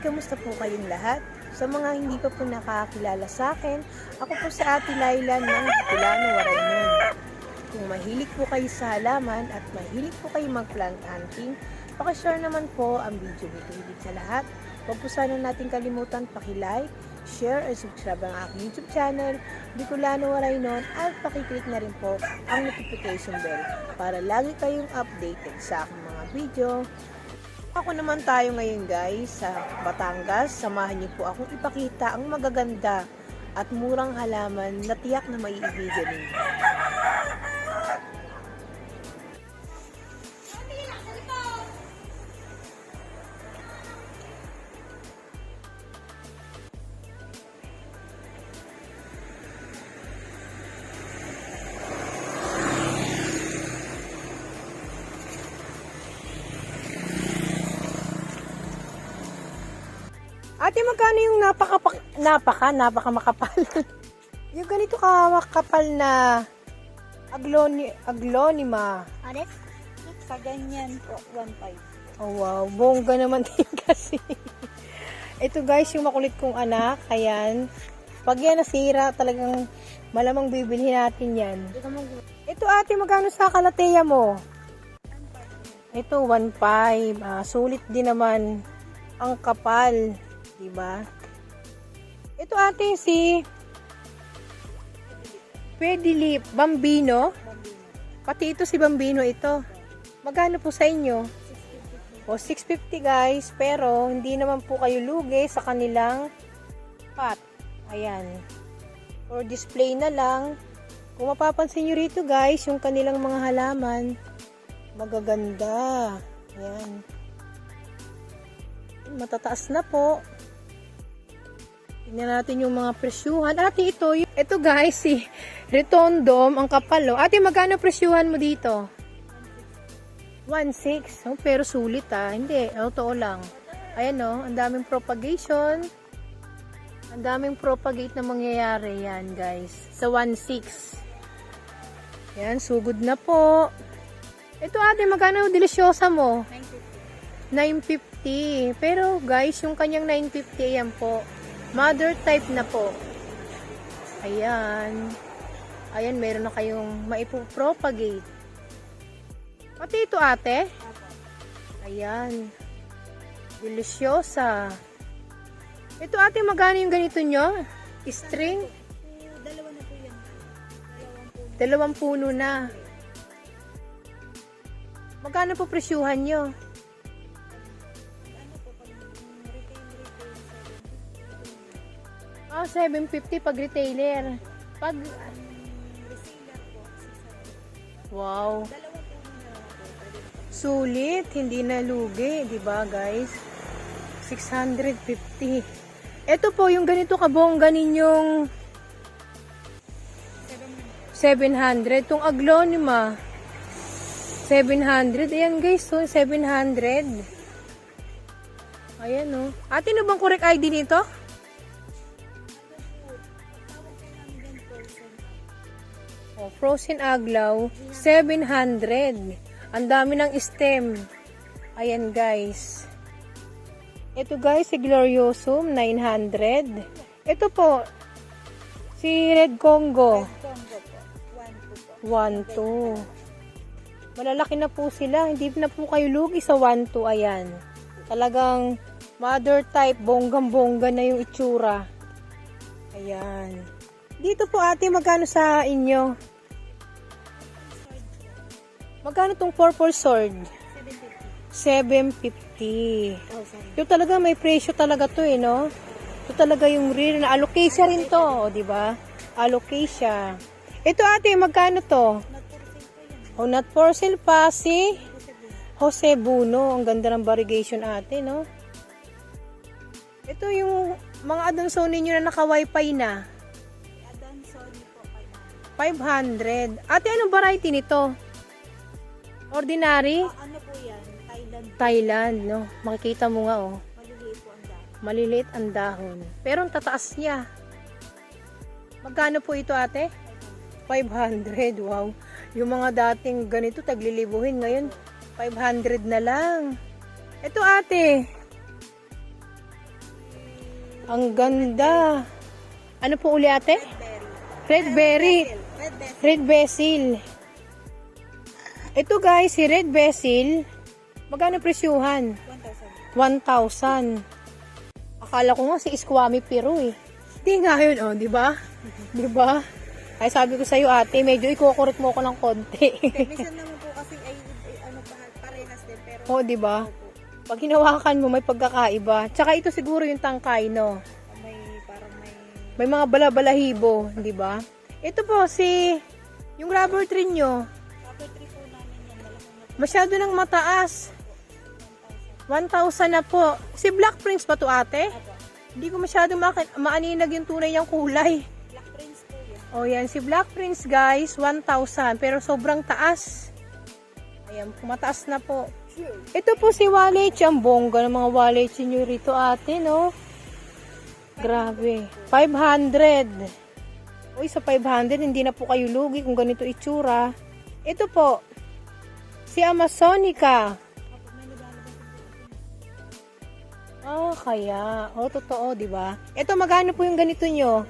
kamusta po kayong lahat? Sa mga hindi pa po nakakilala sa akin, ako po si Ate Laila ng Bicolano, Waraynon. Kung mahilig po kayo sa halaman at mahilig po kayo mag-plant hunting, pakishare naman po ang video nito. Higit sa lahat, huwag po sana natin kalimutan paki-like, share, at subscribe ang aking YouTube channel, Bicolano, Waraynon, at pakiclick na rin po ang notification bell para lagi kayong updated sa aking mga video. Ako naman tayo ngayon guys sa Batangas. Samahan niyo po akong ipakita ang magaganda at murang halaman na tiyak na maiibigan ninyo. Ate, magkano yung napaka makapal? Yung ganito makapal na aglonema. Aret? Sa ganyan po, 1.5. Oh wow, bongga naman din kasi. Ito guys, yung makulit kong anak. Ayan. Pag yan nasira, talagang malamang bibilhin natin yan. Ito ate, magkano sa kalateya mo? Ito, 1.5. Sulit din naman ang kapal. Diba? Ito ate si Pedilip Bambino. Pati ito si Bambino ito. Magkano po sa inyo? O 650 guys, pero hindi naman po kayo lugi sa kanilang pot. Ayan. For display na lang. Kung mapapansin nyo rito guys, yung kanilang mga halaman magaganda. Ayan. Matataas na po. Tingnan natin yung mga presyuhan. Ate, ito guys, si Retondom, ang kapal. Oh. Ate, magkano presyuhan mo dito? 1.6. Oh, pero sulit Hindi, totoo lang. Ayan ang daming propagation. Ang daming propagate na mangyayari yan guys. Sa 1.6. Yan, sugod na po. Ito ate, magkano delisyosa mo? 950. Pero guys, yung kanyang 950, ayan po. Mother type na po. Ayan. Ayan, meron na kayong maipopropagate. Pati ito ate. Ayan. Delisyosa. Ito ate, magkano yung ganito nyo? String? Dalawa na po yan. Dalawang puno na. Magkano po presyuhan nyo? 750 pag retailer. Pag Reseller po, 600. wow. Dalawang puno na lang po. Sulit, hindi na lugi, 'di ba, guys? 650. Ito po yung ganito kabongga ninyong 700. Tong aglonema 700. Ayan guys, so 700. Ayan oh. Ate, ano bang correct ID nito? Oh, frozen aglaw, 700. Ang dami ng stem. Ayan guys. Ito guys, si Gloriosum, 900. Ito po, si Red Congo. Congo po. 1.2 po. 1.2. Malalaki na po sila. Hindi na po kayo lugi sa 1.2. Ayan. Talagang mother type, bonggang-bongga na yung itsura. Ayan. Dito po ate, magkano sa inyo? Magkano tong purple sword? 750. Oh, sorry. Ito talaga, may presyo talaga to no? Ito talaga yung real na alocasia rin to, di ba? Alocasia. Ito ate, magkano to? Not for sale po O, not for sale pa yan. si Jose Buno. Ang ganda ng variegation ate, no? Ito yung mga Adansone ninyo na naka-wifi na. Adan Sony po. 500. Ate, anong variety nito? Ordinary? Ano po yan? Thailand, no? Makikita mo nga, oh. Maliliit po ang dami. Maliliit ang dahon. Pero ang tataas niya. Magkano po ito, ate? 500. Wow. Yung mga dating ganito, taglilibuhin. Ngayon, 500 na lang. Ito, ate. Ang ganda. Ano po uli ate? Red berry. Red berry. Red berry. Red basil. Ito guys, si red basil. Magkano presyuhan? 1,000. 1,000. Akala ko nga si Squammy Peru eh. Di nga yun, oh, di ba? Di ba? Ay sabi ko sa'yo ate, medyo ikukurot mo ko ng konti. Minsan naman po kasi ay ano parehas din pero Oh, di ba? Pag hinawakan mo may pagkakaiba. Tsaka ito siguro yung tangkay, no? may parang may May mga balabalahibo, di ba? Ito po yung rubber tree nyo, rubber tree po namin yan. Malaki na po. masyado nang mataas. 1,000 na po. Si Black Prince pa to ate? Apo. Hindi ko masyado maaninag yung tunay niyang kulay. Black Prince po yan. O yan, si Black Prince guys, 1,000. Pero sobrang taas. Ayan, mataas na po. Ito po si Wallet. Ang bongga ng mga wallet nyo rito ate, no? Grabe. 500. Uy, sa 500, hindi na po kayo lugi kung ganito itsura. Ito po, si Amazonica. Apo, may nagalabas po. Ah, kaya. O, totoo, di ba? Ito, magkano po yung ganito nyo?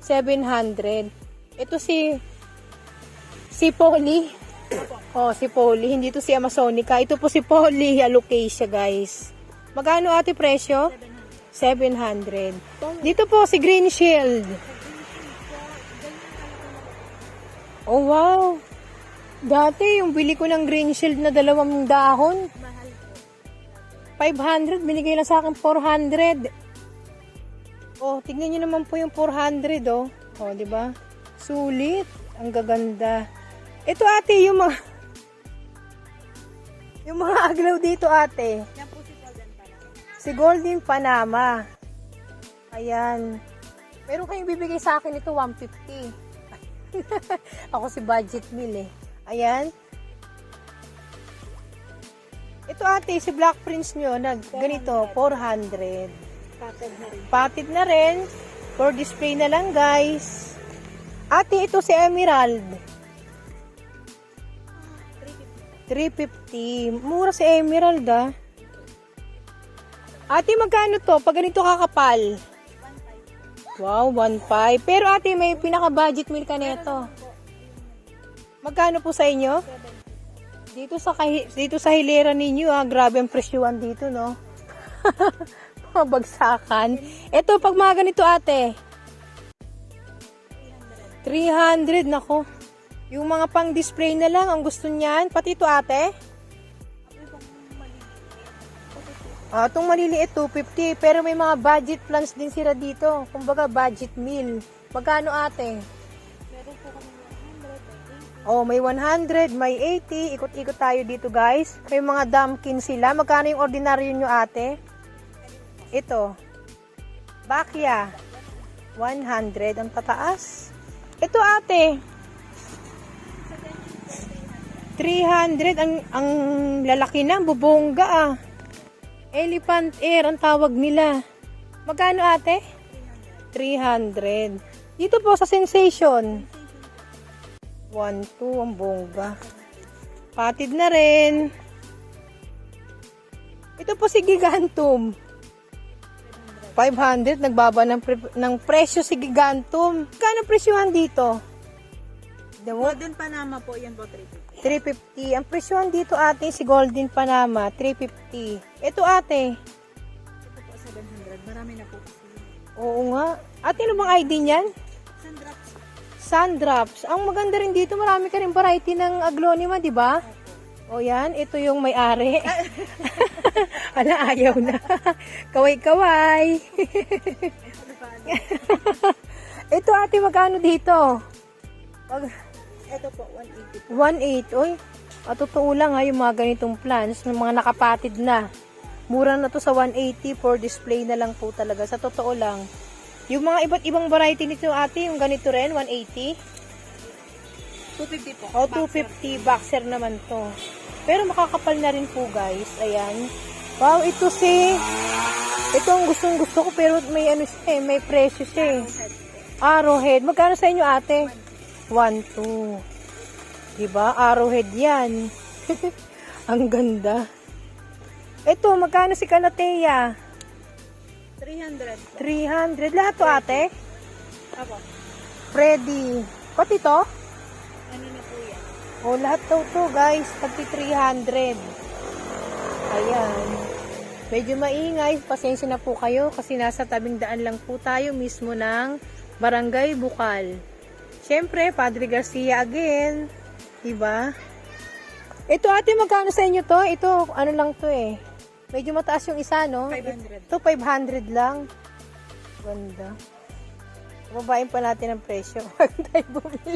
700. Ito si Polly. Oh, si Polly. Hindi to si Amazonica. Ito po si Polly Alocasia, guys. Magkano ate presyo? 700. Dito po si Green Shield. Oh, wow. Dati, yung bili ko ng Green Shield na 2 dahon, Mahal po. 500. Binigay lang sa akin 400. Oh, tignan nyo naman po yung 400, oh. Oh, di ba? Sulit. Ang gaganda. Ito ate, yung mga aglaw dito ate. Yan po si Golden Panama. Si Golden Panama. Ayan. Meron kayong bibigay sa akin ito, 150. Ako si budget meal eh. Ayan. Ito ate, si Black Prince nyo, ganito, 400. Pattern na rin. Patid na rin. For display na lang, guys. Ate, ito si Emerald. 350. Mura si Emerald, ah. Ate, magkano to? Pag ganito kakapal. 1,500. Wow, 1.5. Pero ate, may pinaka-budget meal ka nito. Magkano po sa inyo? 7,000. Dito sa hilera ninyo, ah, grabe ang presyuan dito, no? Mga bagsakan. Ito, pag mga ganito, ate. 300, nako. Yung mga pang-display na lang, ang gusto niyan. Pati ito, ate. Itong maliliit, 250. Pero may mga budget plans din sila dito. Kumbaga, budget meal. Magkano, ate? Meron po kami 100, Oh, may 100, may 80. Ikot-ikot tayo dito, guys. May mga dumpkin sila. Magkano yung ordinaryo nyo, ate? Ito. Bakya. 100. Ang tataas. Ito, ate. 300. Ang lalaki na. Bubongga, ah. Elephant ear ang tawag nila. Magkano, ate? 300. Dito po sa Sensation. 1, 2. Ang bongga. Patid na rin. Ito po si Gigantum. 500. Nagbaba ng presyo si Gigantum. Kano presyohan dito? Golden Panama po, yan po 350. 350. Ang presyohan dito ate si Golden Panama, 350. Ito ate. Ito po 700. Marami na po kasi. Oo nga. Ate, ano bang ID niyan? Sandrops. Sundrops. Ang maganda rin dito, marami ka rin variety ng aglonema, di ba? O yan, ito yung may-ari. Ala, ayaw na. Kaway-kaway. Ito ate, magkano dito? Ito po, 180 po. 1.8. Oy, totoo lang ha, yung mga ganitong plants, ng mga nakapatid na. Mura na to sa 180 for display na lang po talaga. Sa totoo lang. Yung mga iba't ibang variety nito ate, yung ganito rin, 180. 250 po. O, 250. Boxer naman to. Pero makakapal na rin po guys. Ayan. Wow, ito ang gustong gusto ko pero may ano siya eh, may presyo siya eh. Arrowhead. Magkano sa inyo ate? 1, 2. Diba? Arrowhead yan. Ang ganda. Ito, magkano si Calathea? 300. 300. Lahat to ate? Apo. Freddy. Pati to? Ano na po yan? O, lahat daw to, guys. Pati 300. Ayan. Medyo maingay. Pasensya na po kayo kasi nasa tabing daan lang po tayo mismo ng Barangay Bukal. Siyempre, Padre Garcia again. Diba? Ito ate, magkano sa inyo to? Ito, ano lang to eh. Medyo mataas yung isa, no? 500. Ito, 500 lang. Ganda. Babayin pa natin ang presyo. Huwag tayo bumili.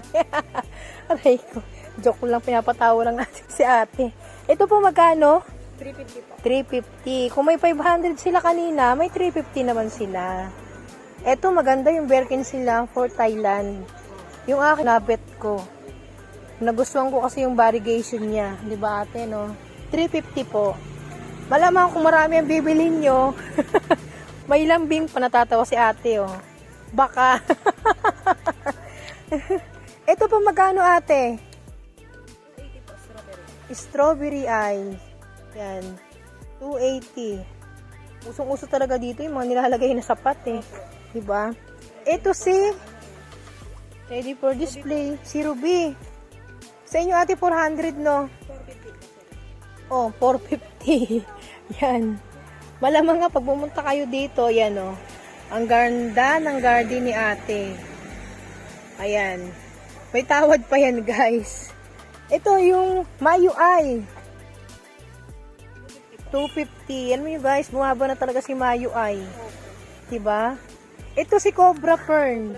Aray ko. Joke lang, pinapatawa lang natin si ate. Ito po magkano? 350 po. 350. Kung may 500 sila kanina, may 350 naman sila. Ito, maganda yung Birkin sila for Thailand. Yung akin, nabet ko. Nagustuhan ko kasi yung variegation niya. Di ba ate, no? 350 po. Malamang kung marami ang bibilhin nyo, may lambing pa, natatawa si ate, oh. Baka. Ito pa magkano ate? 280 po, strawberry. Strawberry eye. Yan. 280. Usong-uso talaga dito yung mga nilalagay na sapat eh. Diba? Ito si ready for display. Si Ruby. Sa inyo ate 400 no? 450 po, sir. Oh, 450. Yan. Malamang nga pag pumunta kayo dito, yan oh. Ang ganda ng garden ni ate. Ayan. May tawad pa yan, guys. Ito yung Mayu Ay. 250. Yan mo yun, guys. Bumaba na talaga si Mayu Ay. Diba? Ito si Cobra Fern.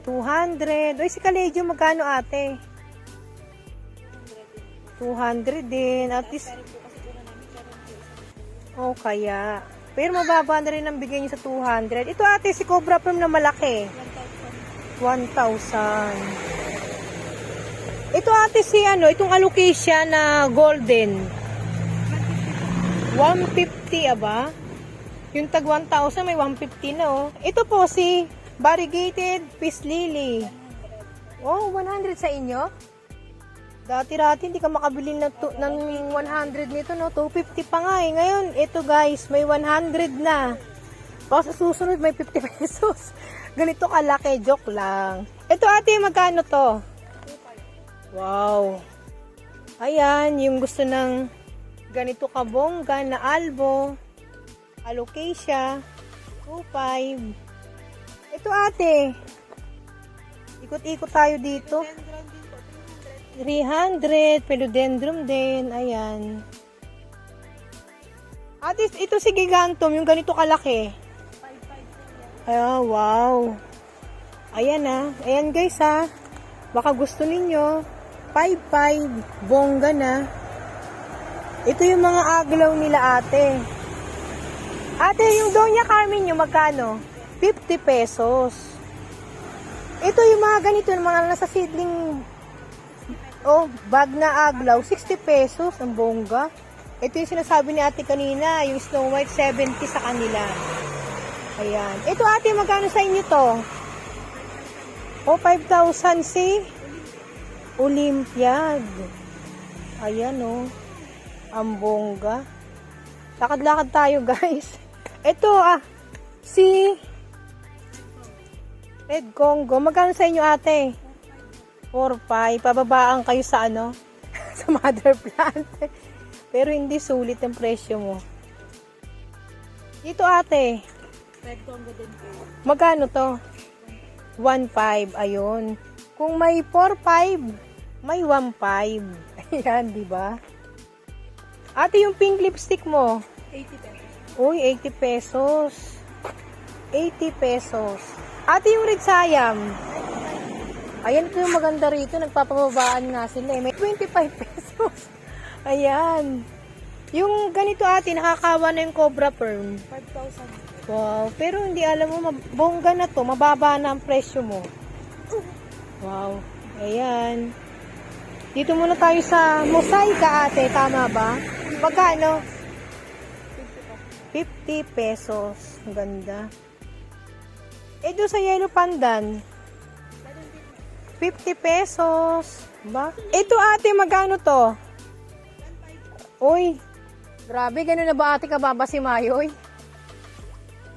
200. Oy, si Kaledio, magkano ate? 200 din. At least, oh, kaya. Pero mababa na rin ang bigay niyo sa 200. Ito ate, si Cobra Firm na malaki. 1,000. Ito ate si ano, itong alocasia na golden. 150 aba? Yung tag 1,000 may 150 na oh. Ito po si variegated peace lily. Oh, 100 sa inyo? Dati-dati hindi ka makabili ng 100 nito, no? 250 pa nga eh. Ngayon, ito guys, may 100 na. Baka sa susunod may 50 pesos. Ganito kalaki, joke lang. Ito ate, magkano to? Wow. Ayan, yung gusto ng ganito kabongga na albo, alocasia, 2.5. Ito ate, ikot-ikot tayo dito. 300, philodendron din, ayan. Ate, ito si gigantum, yung ganito kalaki. 5.5. Ah, wow. Ayan ah. Ayan guys ah. Baka gusto ninyo. 5.5. Bongga na. Ito yung mga aglaw nila ate. Ate, yung Doña Carmen nyo, magkano? 50 pesos. Ito yung mga ganito, yung mga nasa seedling, oh, bag na aglaw, 60 pesos. Ang bongga. Ito yung sinasabi ni ate kanina, yung Snow White, 70 sa kanila. Ayan. Ito ate, magkano sa inyo to? O, 5,000 si Olympiad. Ayan o. Ang bongga. Lakad-lakad tayo guys. Ito si Red Congo. Magkano sa inyo ate? 4,500. Pababaan kayo sa ano? Sa mother plant. Pero hindi sulit ang presyo mo. Dito ate. Red Congo din po. Magkano to? 1,500. Ayun. Kung may 4,500, may 1,500. Ayan, di ba? Ate, yung pink lipstick mo? 80 pesos. Uy, 80 pesos. 80 pesos. Ate, yung red sayam? Ayan, ito yung maganda rito. Nagpapababaan nga sila. May 25 pesos. Ayan. Yung ganito ate, nakakawa na yung Cobra Pearl. 5,000. Wow, pero hindi alam mo, bongga na to, mababa na ang presyo mo. Wow, ayan. Dito muna tayo sa Mosaica ate, tama ba? Magkano? 50 pesos. Ang ganda. Doon sa Yellow Pandan, 50 pesos. Ba? Ito ate, magkano to? Uy, grabe, gano'n na ba ate kababa si Mayoy?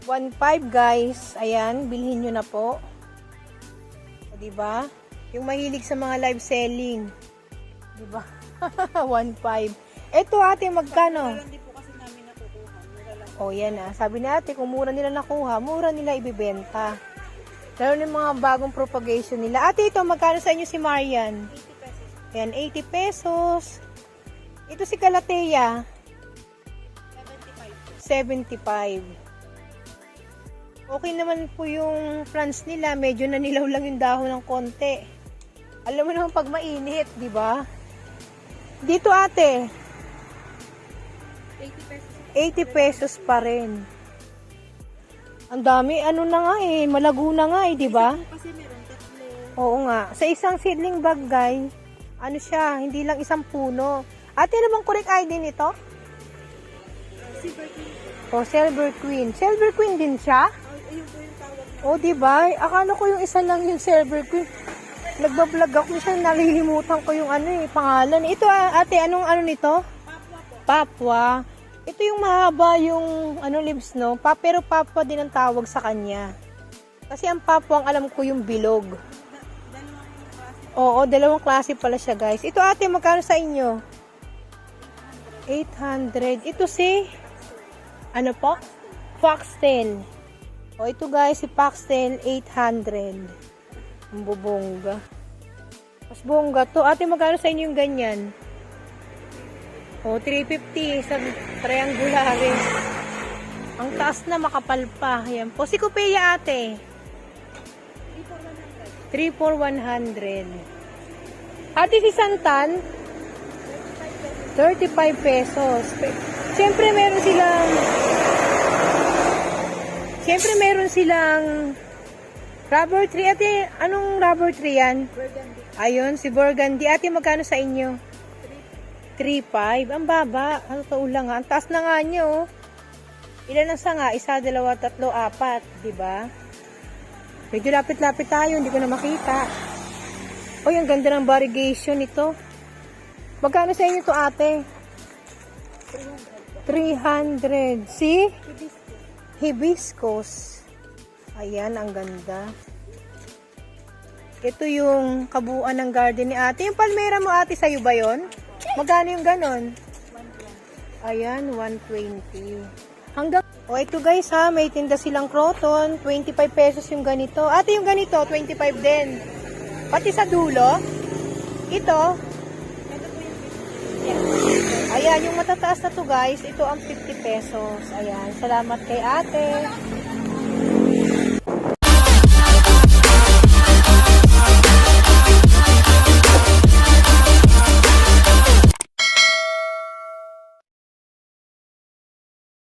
1.5 guys. Ayan, bilhin nyo na po. O, diba? Yung mahilig sa mga live selling. Diba? 1.5. Ito ate, magkano? Pero hindi po kasi namin nakukuha. Mura lang. O, yan ah. Sabi ni ate, kung mura nila nakuha, mura nila ibibenta. Lalo na yung mga bagong propagation nila. Ate, ito, magkano sa inyo si Marian? 80 pesos. Ayan, 80 pesos. Ito si Calathea, 75. 75. Okay naman po yung plants nila. Medyo nanilaw lang yung dahon ng konti. Alam mo naman pag mainit, di ba? Dito ate, 80 pesos. 80 pesos pa rin. Ang dami, ano na nga eh, malago na nga eh, di ba? Kasi meron tatlo. Oo nga. Sa isang seedling bag, guys, ano siya, hindi lang isang puno. Ate, ano bang correct ID nito? Silver King. O, Silver Queen. Silver Queen din siya? Ayun po yung tawag na. O, diba? Akala ko yung isa lang yung Silver Queen. Nagbablog ako minsan, nalilimutan ko yung ano eh, pangalan. Ito ate, anong ano nito? Papua po. Papua. Ito yung mahaba yung ano leaves, no? Pero Papua din ang tawag sa kanya. Kasi ang Papua, ang alam ko yung bilog. Dalawang klase. Oo, dalawang klase pala siya, guys. Ito ate, magkano sa inyo? 800. Ito si, ano po? Foxtail. O, ito guys, si Foxtail, 800. Ang bubongga. Mas bongga to. Ate, magkano sa inyo yung ganyan? O, 350 sa triangularis. Ang taas na, makapal pa. Ayan po. Si Kupeya, ate. 3 for 100. Ate, si Santan? 35 pesos. Siyempre meron silang rubber tree. Ate, anong rubber tree yan? Burgundy. Ayun, si Burgundy. Ate, magkano sa inyo? 3.5. Ang baba. Ano to ulang nga? Ang taas na nga nyo. Ilan ang sanga? 1, 2, 3, 4. Diba? Medyo lapit-lapit tayo. Hindi ko na makita. Oh, ang ganda ng variegation nito. Magkano sa inyo to ate? 300. Si? Hibiscus. Ayan, ang ganda. Ito yung kabuuan ng garden ni ate. Yung palmera mo ate, sa'yo ba yun? Magkano yung ganon? 120. Ayan, 120. Hanggang, ito guys ha, may tinda silang croton. 25 pesos yung ganito. Ate, yung ganito, 25 din. Pati sa dulo. Ito, ayan, yung matataas na to guys, ito ang 50 pesos. Ayan, salamat kay ate.